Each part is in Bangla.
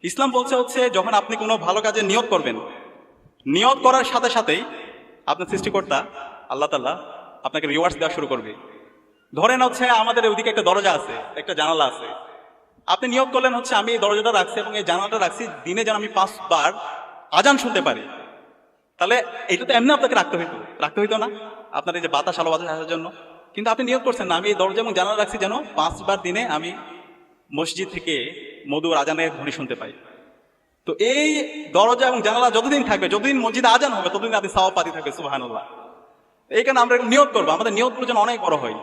ইসলাম বলছে হচ্ছে যখন আপনি কোনো ভালো কাজে নিয়ত করবেন, নিয়ত করার সাথে সাথেই আপনার সৃষ্টিকর্তা আল্লাহ তাআলা আপনাকে রিওয়ার্ডস দেওয়া শুরু করবে। ধরেন হচ্ছে আমাদের ওইদিকে একটা দরজা আছে, একটা জানালা আছে। আপনি নিয়ত করলেন হচ্ছে আমি এই দরজাটা রাখছি এবং এই জানালাটা রাখছি দিনে যেন আমি 5 বার আজান শুনতে পারি। তাহলে এটা তো এমনি আপনাকে রাখতে হইতো না আপনার এই যে বাতাস আলো বাতাস আসার জন্য। কিন্তু আপনি নিয়ত করছেন না আমি এই দরজা এবং জানালা রাখছি যেন 5 বার দিনে আমি মসজিদ থেকে মধুর আজানের ধ্বনি শুনতে পাই। তো এই দরজা এবং জানালা যতদিন থাকবে, যতদিন মসজিদে আজান হবে, ততদিন আপনি সওয়াব পাতি থাকবে। সুবহানাল্লাহ। এই কারণে আমরা নিয়ত করবো, আমাদের নিয়তগুলো যেন অনেক বড় হয়।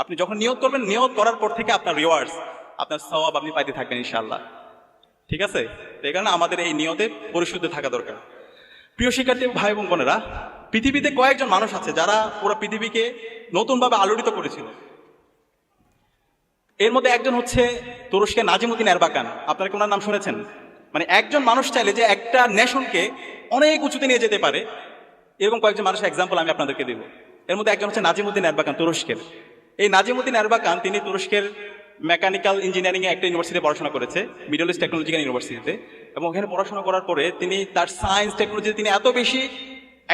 আপনি যখন নিয়ত করবেন, নিয়ত করার পর থেকে আপনার রিওয়ার্ডস, আপনার সওয়াব আপনি পাইতে থাকবেন ইনশাআল্লাহ। ঠিক আছে? এই কারণে আমাদের এই নিয়তে পরিশুদ্ধ থাকা দরকার। প্রিয় শিক্ষার্থী ভাই এবং বোনেরা, পৃথিবীতে কয়েকজন মানুষ আছে যারা পুরো পৃথিবীকে নতুনভাবে আলোড়িত করেছিল। এর মধ্যে একজন হচ্ছে তুরস্কের নাজিমুদ্দিন এরবাকান। আপনারা কি ওনার নাম শুনেছেন? মানে একজন মানুষ চাইলে যে একটা নেশনকে অনেক উঁচুতে নিয়ে যেতে পারে, এরকম কয়েকজন মানুষের এক্সাম্পল আমি আপনাদেরকে দেব। এর মধ্যে একজন হচ্ছে নাজিমুদ্দিন এরবাকান, তুরস্কের। এই নাজিমুদ্দিন এরবাকান তিনি তুরস্কের মেকানিক্যাল ইঞ্জিনিয়ারিং এ একটা ইউনিভার্সিটিতে পড়াশোনা করেছে, মিডল ইস্ট টেকনোলজিক্যাল ইউনিভার্সিটিতে। এবং ওখানে পড়াশোনা করার পরে তিনি তার সায়েন্স টেকনোলজিতে তিনি এত বেশি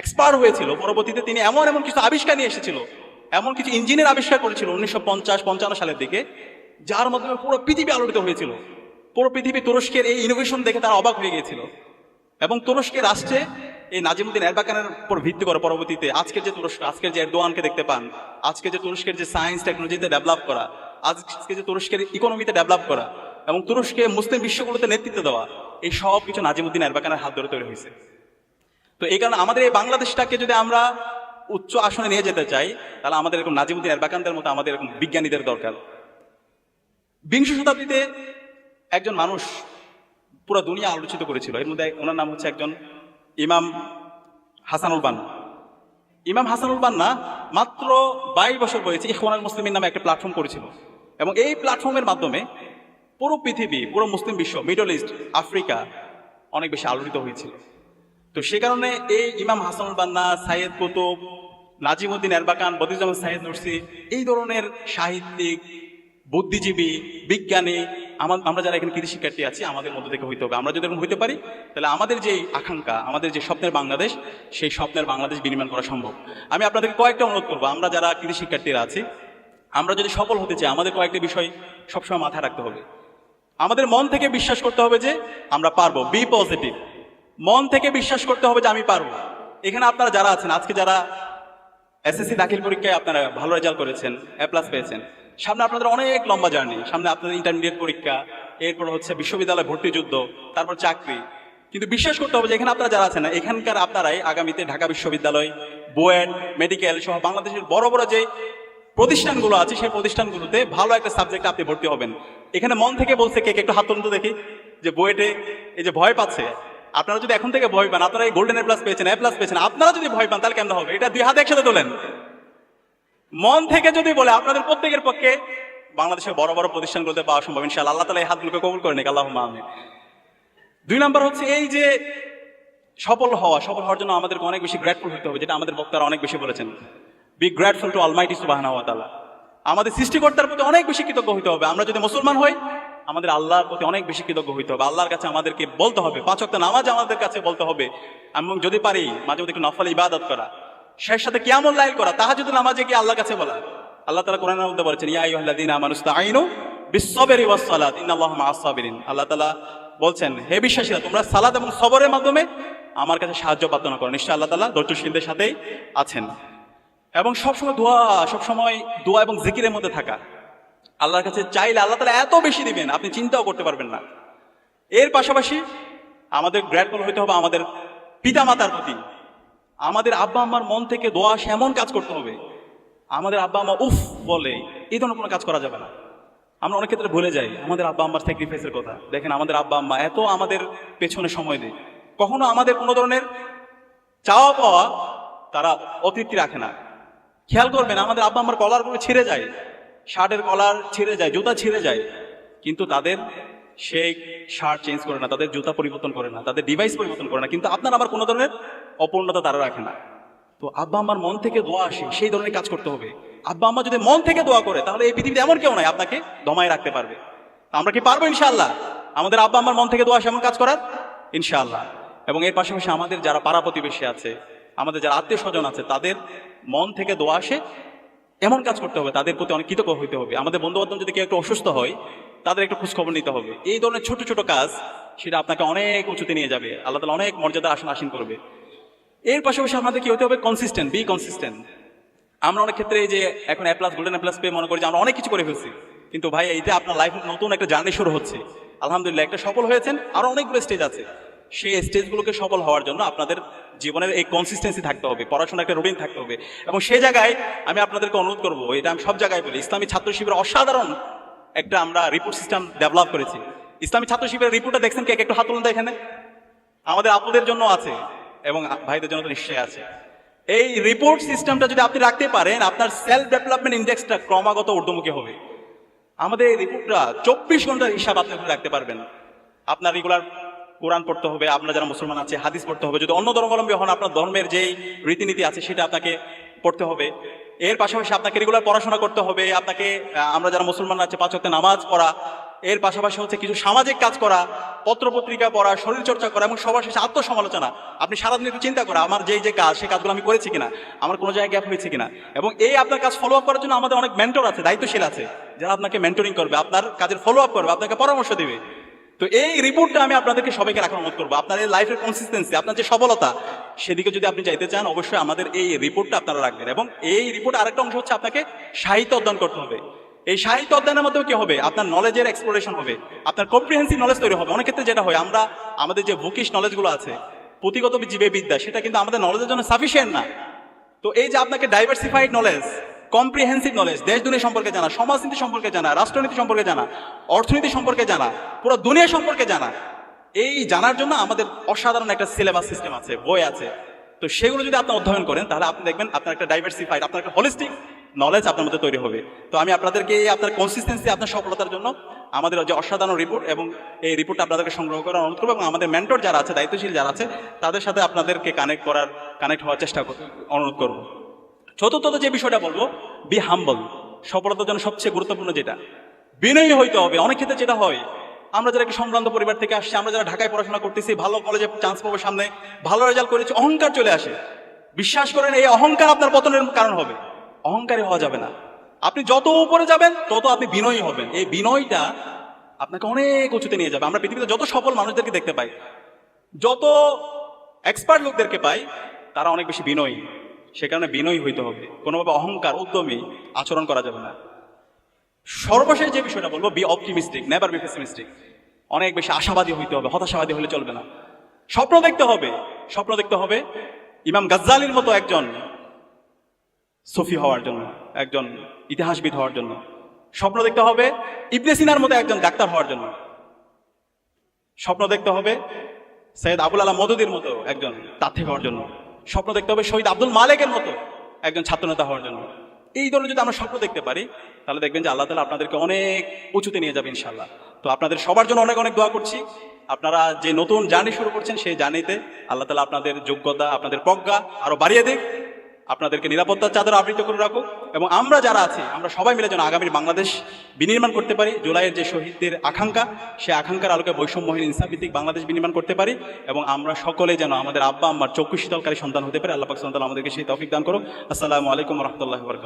এক্সপার্ট হয়েছিল, পরবর্তীতে তিনি এমন কিছু আবিষ্কার নিয়ে এসেছিল, এমন কিছু ইঞ্জিনের আবিষ্কার করেছিল 1950-55 সালের দিকে, যার মাধ্যমে পুরো পৃথিবী আলোড়িত হয়েছিল। পুরো পৃথিবী তুরস্কের এই ইনোভেশন দেখে তারা অবাক হয়ে গিয়েছিল। এবং তুরস্কের রাষ্ট্রে এই নাজিমুদ্দিন এরবাকানের উপর ভিত্তি করে পরবর্তীতে আজকের যে তুরস্ক, আজকের যে এরদোয়ানকে দেখতে পান, আজকে যে তুরস্কের যে সায়েন্স টেকনোলজিতে ডেভেলপ করা, আজকে যে তুরস্কের ইকোনমিতে ডেভেলপ করা এবং তুরস্কে মুসলিম বিশ্বগুলোতে নেতৃত্ব দেওয়া, এই সব কিছু নাজিমুদ্দিন এরবাকানের হাত ধরে তৈরি হয়েছে। তো এই কারণে আমাদের এই বাংলাদেশটাকে যদি আমরা উচ্চ আসনে নিয়ে যেতে চাই, তাহলে আমাদের এরকম নাজিমুদ্দিন এরবাকানদের মতো আমাদের এরকম বিজ্ঞানীদের দরকার। বিংশ শতাব্দীতে একজন মানুষ পুরো দুনিয়া আলোচিত করেছিল। এর মধ্যে ওনার নাম হচ্ছে একজন ইমাম হাসানুল বান্না। ইমাম হাসানুল বান্না মাত্র 22 বছর বয়সে ইখওয়ানুল মুসলিমিন নামে একটা প্ল্যাটফর্ম করেছিল। এবং এই প্ল্যাটফর্মের মাধ্যমে পুরো পৃথিবী, পুরো মুসলিম বিশ্ব, মিডল ইস্ট, আফ্রিকা অনেক বেশি আলোড়িত হয়েছিল। তো সে কারণে এই ইমাম হাসানুল বান্না, সাইয়েদ কুতুব, নাজিমুদ্দিন এরবাকান, বদিউজ্জামান সাইয়েদ নুরসি, এই ধরনের সাহিত্যিক, বুদ্ধিজীবী, বিজ্ঞানী, আমরা যারা এখানে কৃতি শিক্ষার্থী আছি, আমাদের মধ্যে থেকে হইতে হবে। আমরা যদি এরকম হইতে পারি, তাহলে আমাদের যে আকাঙ্ক্ষা, আমাদের যে স্বপ্নের বাংলাদেশ, সেই স্বপ্নের বাংলাদেশ বিনির্মাণ করা সম্ভব। আমি আপনাদেরকে কয়েকটা অনুরোধ করবো, আমরা যারা কৃতি শিক্ষার্থীরা আছি, আমরা যদি সফল হতে চাই, আমাদের কয়েকটি বিষয় সবসময় মাথায় রাখতে হবে। আমাদের মন থেকে বিশ্বাস করতে হবে যে আমরা পারবো। Be positive. মন থেকে বিশ্বাস করতে হবে যে আমি পারবো। এখানে আপনারা যারা আছেন, আজকে যারা এসএসসি দাখিল পরীক্ষায় আপনারা ভালো রেজাল্ট করেছেন, A+ পেয়েছেন, সামনে আপনাদের অনেক লম্বা জার্নি, সামনে আপনাদের ইন্টারমিডিয়েট পরীক্ষা, এরপর হচ্ছে বিশ্ববিদ্যালয় ভর্তি যুদ্ধ, তারপর চাকরি। কিন্তু বিশ্বাস করতে হবে যে এখানে আপনারা যারা আছেন, এখানকার আপনারাই আগামীতে ঢাকা বিশ্ববিদ্যালয়, বুয়েট, মেডিকেল সহ বাংলাদেশের বড় বড় যে প্রতিষ্ঠানগুলো আছে, সেই প্রতিষ্ঠানগুলোতে ভালো একটা সাবজেক্টে আপনি ভর্তি হবেন। এখানে মন থেকে বলছে কে একটু হাত তুলতে দেখি, যে বুয়েটে এই যে ভয় পাচ্ছে, আপনারা যদি এখন থেকে ভয় পান, আপনারা এই গোল্ডেন A+ পেয়েছেন, A+ পেয়েছেন, আপনারা যদি ভয় পান তাহলে কেমন হবে? এটা 2 হাত একসাথে তোলেন। মন থেকে যদি বলে আপনাদের প্রত্যেকের পক্ষে বাংলাদেশের বড় বড় প্রতিষ্ঠানগুলোতে পাওয়া সম্ভব ইনশাআল্লাহ। আল্লাহ তাআলা এই হাতগুলোকে কবুল করে নিক, আল্লাহুম্মা আমিন। 2 নাম্বার হচ্ছে এই যে সফল হওয়ার জন্য আমাদেরকে অনেক বেশি গ্রেটফুল হতে হবে, যেটা আমাদের বক্তারা অনেক বেশি বলেছেন। বি গ্রেটফুল টু অলমাইটি সুবহানাহু ওয়া তাআলা। আমাদের সৃষ্টিকর্তার প্রতি অনেক বেশি কৃতজ্ঞ হতে হবে। আমরা যদি মুসলমান হই, আমাদের আল্লাহর প্রতি অনেক বেশি কৃতজ্ঞ হইতে হবে। আল্লাহর কাছে আমাদেরকে বলতে হবে, 5 ওয়াক্ত নামাজ আমাদের কাছে বলতে হবে, এবং যদি পারি মাঝে মধ্যে একটু নফল ইবাদত করা, সেই সাথে কিয়ামুল লাইল করা, তাহাজ্জুদ নামাজে গিয়ে আল্লাহর কাছে বলা। আল্লাহ তাআলা কোরআনের মধ্যে বলেছেন, ইয়া আইয়ুহাল্লাযীনা আমানু ইসতাঈনু বিস-সাবরি ওয়াস-সালাত ইন্নাল্লাহা মা'আস-সাবিরিন। আল্লাহ তাআলা বলছেন, হে বিশ্বাসীরা, তোমরা সালাত এবং সবরের মাধ্যমে আমার কাছে সাহায্য প্রার্থনা করো, নিশ্চয়ই আল্লাহ তাআলা ধৈর্যশীলদের সাথেই আছেন। এবং সবসময় দোয়া এবং জিকিরের মধ্যে থাকা। আল্লাহর কাছে চাইলে আল্লাহ তাআলা এত বেশি দিবেন, আপনি চিন্তাও করতে পারবেন না। এর পাশাপাশি আমাদের গ্রেটফুল হইতে হবে আমাদের পিতা মাতার প্রতি। আমাদের আব্বা আম্মার মন থেকে দোয়া এমন কাজ করতে হবে, আমাদের আব্বা আম্মা উফ বলে এই ধরনের কোনো কাজ করা যাবে না। আমরা অনেক ক্ষেত্রে ভুলে যাই আমাদের আব্বা আম্মার স্যাক্রিফাইসের কথা। দেখেন, আমাদের আব্বা আম্মা এত আমাদের পেছনে সময় দেয়, কখনো আমাদের কোনো ধরনের চাওয়া পাওয়া তারা অতৃপ্তি রাখে না। খেয়াল করবেন, আমাদের আব্বা আম্মার কলারগুলো ছিঁড়ে যায়, শার্টের কলার ছিঁড়ে যায়, জুতা ছিঁড়ে যায়, কিন্তু তাদের সেই শার্ট চেঞ্জ করে না, তাদের জুতা পরিবর্তন করে না, তাদের ডিভাইস পরিবর্তন করে না, কিন্তু আপনার আবার কোনো ধরনের অপূর্ণতা তারা রাখে না। তো আব্বা আম্মার মন থেকে দোয়া আসে, সেই ধরনের কাজ করতে হবে। আব্বা আম্মা যদি মন থেকে দোয়া করে, তাহলে এই পৃথিবীতে এমন কেউ নাই আপনাকে দমায় রাখতে পারবে। আমরা কি পারবো? ইনশাআল্লাহ আমাদের আব্বা আমার মন থেকে দোয়া আসে এমন কাজ করার ইনশাআল্লাহ। এবং এর পাশাপাশি আমাদের যারা পাড়া প্রতিবেশী আছে, আমাদের যারা আত্মীয় স্বজন আছে, তাদের মন থেকে দোয়া আসে এমন কাজ করতে হবে, তাদের প্রতি অনেক কৃতজ্ঞ হইতে হবে। আমাদের বন্ধু বান্ধব যদি কেউ একটু অসুস্থ হয়, তাদের একটু খোঁজখবর নিতে হবে। এই ধরনের ছোট ছোট কাজ, সেটা আপনাকে অনেক উঁচুতে নিয়ে যাবে, আল্লাহ তাআলা অনেক মর্যাদা আসীন করবে। এর পাশাপাশি আমাদের কি হতে হবে, কনসিস্টেন্ট, বি কনসিস্টেন্ট। আমরা অনেক ক্ষেত্রে এই যে এখন A+, গোল্ডেন A+ পেয়ে মনে করি যে আমরা অনেক কিছু করে ফেলছি, কিন্তু ভাই এইটা আপনার লাইফের নতুন একটা জার্নি শুরু হচ্ছে। আলহামদুলিল্লাহ একটা সফল হয়েছেন, আরো অনেকগুলো স্টেজ আছে। সেই স্টেজগুলোকে সফল হওয়ার জন্য আপনাদের জীবনের এই কনসিস্টেন্সি থাকতে হবে, পড়াশোনার একটা রুটিন থাকতে হবে। এবং সেই জায়গায় আমি আপনাদেরকে অনুরোধ করবো, এটা আমি সব জায়গায় বলি, ইসলামী ছাত্র শিবিরের অসাধারণ একটা আমরা রিপোর্ট সিস্টেম ডেভেলপ করেছি। ইসলামী ছাত্র শিবিরের রিপোর্টটা দেখছেন কে? একটু হাত তুলুন তো এখানে। আমাদের আপুদের জন্য আছে এবং ভাইদের জন্য তো নিশ্চয়ই আছে। এই রিপোর্ট সিস্টেমটা যদি আপনি রাখতে পারেন, আপনার সেলফ ডেভেলপমেন্ট ইন্ডেক্সটা ক্রমাগত ঊর্ধ্বমুখী হবে। আমাদের এই রিপোর্টটা 24 ঘন্টার হিসাব আপনি রাখতে পারবেন। আপনার রেগুলার কোরআন পড়তে হবে, আপনারা যারা মুসলমান আছে হাদিস পড়তে হবে, যদি অন্য ধর্মাবলম্বী হন আপনার ধর্মের যেই রীতিনীতি আছে সেটা আপনাকে পড়তে হবে। এর পাশাপাশি আপনাকে রেগুলার পড়াশোনা করতে হবে, আপনাকে আমরা যারা মুসলমান আছে 5 ওয়াক্ত নামাজ পড়া, এর পাশাপাশি হচ্ছে কিছু সামাজিক কাজ করা, পত্রপত্রিকা পড়া, শরীর চর্চা করা, এবং সবার শেষে আত্মসমালোচনা। আপনি সারাদিন একটু চিন্তা করা, আমার যে কাজ, সেই কাজগুলো আমি করেছি কিনা, আমার কোনো জায়গায় গ্যাপ হয়েছে কিনা। এবং এই আপনার কাজ ফলো আপ করার জন্য আমাদের অনেক মেন্টর আছে, দায়িত্বশীল আছে, যারা আপনাকে মেন্টরিং করবে, আপনার কাজের ফলো আপ করবে, আপনাকে পরামর্শ দিবে। তো এই রিপোর্টটা আমি আপনাদেরকে সবাইকে রাখার অনুরোধ করবো। আপনার এই লাইফের কনসিস্টেন্সি, আপনার যে সফলতা, সেদিকে যদি আপনি যাইতে চান, অবশ্যই আমাদের এই রিপোর্টটা আপনারা রাখবেন। এবং এই রিপোর্ট আরেকটা অংশ হচ্ছে আপনাকে সাহিত্য অধ্যয়ন করতে হবে। এই সাহিত্য অধ্যয়নের মধ্যেও কি হবে, আপনার নলেজের এক্সপ্লোরেশন হবে, আপনার কম্প্রিহেন্সিভ নলেজ তৈরি হবে। অনেক ক্ষেত্রে যেটা হয়, আমরা আমাদের যে বুকিশ নলেজগুলো আছে, পুঁথিগত জীবে বিদ্যা, সেটা কিন্তু আমাদের নলেজের জন্য সাফিসিয়েন্ট না। তো এই যে আপনাকে ডাইভার্সিফাইড নলেজ, কম্প্রিহেন্সিভ নলেজ, দেশ দুনিয়া সম্পর্কে জানা, সমাজনীতি সম্পর্কে জানা, রাষ্ট্রনীতি সম্পর্কে জানা, অর্থনীতি সম্পর্কে জানা, পুরো দুনিয়া সম্পর্কে জানা, এই জানার জন্য আমাদের অসাধারণ একটা সিলেবাস সিস্টেম আছে, বই আছে। তো সেগুলো যদি আপনি অধ্যয়ন করেন, তাহলে আপনি দেখবেন আপনার একটা ডাইভার্সিফাইড, আপনার একটা হোলিস্টিক নলেজ আপনার মধ্যে তৈরি হবে। তো আমি আপনাদেরকে আপনার কনসিস্টেন্সি, আপনার সফলতার জন্য আমাদের যে অসাধারণ রিপোর্ট, এবং এই রিপোর্টটা আপনাদেরকে সংগ্রহ করার অনুরোধ করবো, এবং আমাদের মেন্টর যারা আছে, দায়িত্বশীল যারা আছে, তাদের সাথে আপনাদেরকে কানেক্ট হওয়ার চেষ্টা অনুরোধ করবো। চতুর্থত যে বিষয়টা বলবো, বি হাম্বল। সফলতার জন্য সবচেয়ে গুরুত্বপূর্ণ যেটা, বিনয়ী হইতে হবে। অনেক ক্ষেত্রে যেটা হয়, আমরা যারা একটি সম্ভ্রান্ত পরিবার থেকে আসছি, আমরা যারা ঢাকায় পড়াশোনা করতেছি, ভালো কলেজে চান্স পাবো, সামনে ভালো রেজাল্ট করেছি, অহংকার চলে আসে। বিশ্বাস করেন, এই অহংকার আপনার পতনের কারণ হবে। অহংকারী হওয়া যাবে না। আপনি যত উপরে যাবেন, তত আপনি বিনয়ী হবেন। এই বিনয়টা আপনাকে অনেক উঁচুতে নিয়ে যাবে। আমরা পৃথিবীতে যত সফল মানুষদেরকে দেখতে পাই, যত এক্সপার্ট লোকদেরকে পাই, তারা অনেক বেশি বিনয়ী। সে কারণে বিনয়ী হইতে হবে, কোনোভাবে অহংকার, উদ্যমী আচরণ করা যাবে না। সর্বশেষ যে বিষয়টা বলবো, B optimistic, never be pessimistic. অনেক বেশি আশাবাদী হইতে হবে, হতাশাবাদী হলে চলবে না। স্বপ্ন দেখতে হবে, স্বপ্ন দেখতে হবে ইমাম গাজ্জালির মতো একজন সুফি হওয়ার জন্য, একজন ইতিহাসবিদ হওয়ার জন্য। স্বপ্ন দেখতে হবে ইবনে সিনার মতো একজন ডাক্তার হওয়ার জন্য। স্বপ্ন দেখতে হবে সৈয়দ আবুল আলা মদুদির মতো একজন তাত্ত্বিক হওয়ার জন্য। স্বপ্ন দেখতে হবে শহীদ আব্দুল মালেকের মতো একজন ছাত্রনেতা হওয়ার জন্য। এই ধরনের যদি আমরা স্বপ্ন দেখতে পারি, তাহলে দেখবেন যে আল্লাহ তাআলা আপনাদেরকে অনেক উঁচুতে নিয়ে যাবে ইনশাআল্লাহ। তো আপনাদের সবার জন্য অনেক অনেক দোয়া করছি। আপনারা যে নতুন জার্নি শুরু করছেন, সেই জার্নিতে আল্লাহ তাআলা আপনাদের যোগ্যতা, আপনাদের প্রজ্ঞা আরো বাড়িয়ে দিক, আপনাদেরকে নিরাপত্তার চাদর আবৃত করে রাখুক। এবং আমরা যারা আছি, আমরা সবাই মিলে যেন আগামীর বাংলাদেশ বিনির্মাণ করতে পারি। জুলাইয়ের যে শহীদদের আকাঙ্ক্ষা, সেই আকাঙ্ক্ষার আলোকে বৈষম্যহীন ইনসাফভিত্তিক বাংলাদেশ বিনির্মাণ করতে পারি। এবং আমরা সকলে যেন আমাদের আব্বা আম্মার চক্ষু শীতলকারী সন্তান হতে পারি। আল্লাহ পাক সুবহানাহু ওয়া তাআলা আমাদেরকে সেই তৌফিক দান করুক। আসসালামু আলাইকুম ওয়া রাহমাতুল্লাহি ওয়া বারাকাতুহু।